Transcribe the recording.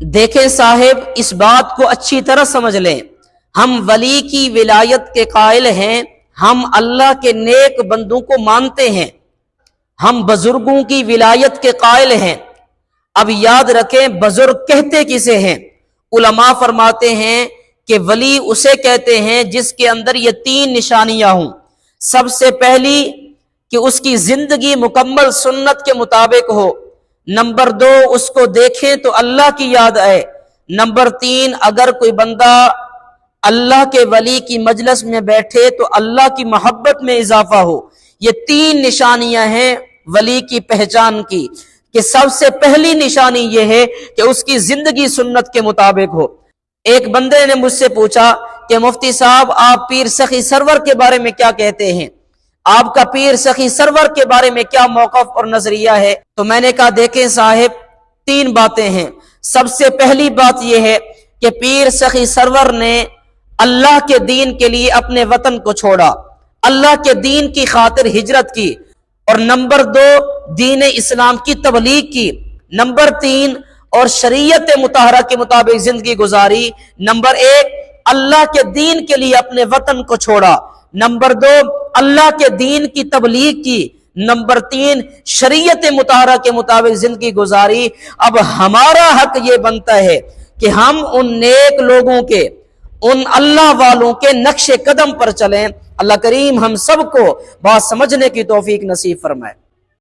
دیکھیں صاحب، اس بات کو اچھی طرح سمجھ لیں، ہم ولی کی ولایت کے قائل ہیں، ہم اللہ کے نیک بندوں کو مانتے ہیں، ہم بزرگوں کی ولایت کے قائل ہیں۔ اب یاد رکھیں بزرگ کہتے کسے ہیں؟ علماء فرماتے ہیں کہ ولی اسے کہتے ہیں جس کے اندر یہ تین نشانیاں ہوں۔ سب سے پہلی کہ اس کی زندگی مکمل سنت کے مطابق ہو، نمبر دو اس کو دیکھیں تو اللہ کی یاد آئے، نمبر تین اگر کوئی بندہ اللہ کے ولی کی مجلس میں بیٹھے تو اللہ کی محبت میں اضافہ ہو۔ یہ تین نشانیاں ہیں ولی کی پہچان کی، کہ سب سے پہلی نشانی یہ ہے کہ اس کی زندگی سنت کے مطابق ہو۔ ایک بندے نے مجھ سے پوچھا کہ مفتی صاحب آپ پیر سخی سرور کے بارے میں کیا کہتے ہیں؟ آپ کا پیر سخی سرور کے بارے میں کیا موقف اور نظریہ ہے؟ تو میں نے کہا دیکھیں صاحب، تین باتیں ہیں۔ سب سے پہلی بات یہ ہے کہ پیر سخی سرور نے اللہ کے دین کے لیے اپنے وطن کو چھوڑا، اللہ کے دین کی خاطر ہجرت کی، اور نمبر دو دین اسلام کی تبلیغ کی، نمبر تین اور شریعت مطہرہ کے مطابق زندگی گزاری، نمبر ایک اللہ کے دین کے لیے اپنے وطن کو چھوڑا، نمبر دو اللہ کے دین کی تبلیغ کی، نمبر تین شریعت مطہرہ کے مطابق زندگی گزاری۔ اب ہمارا حق یہ بنتا ہے کہ ہم ان نیک لوگوں کے، ان اللہ والوں کے نقش قدم پر چلیں۔ اللہ کریم ہم سب کو بات سمجھنے کی توفیق نصیب فرمائے۔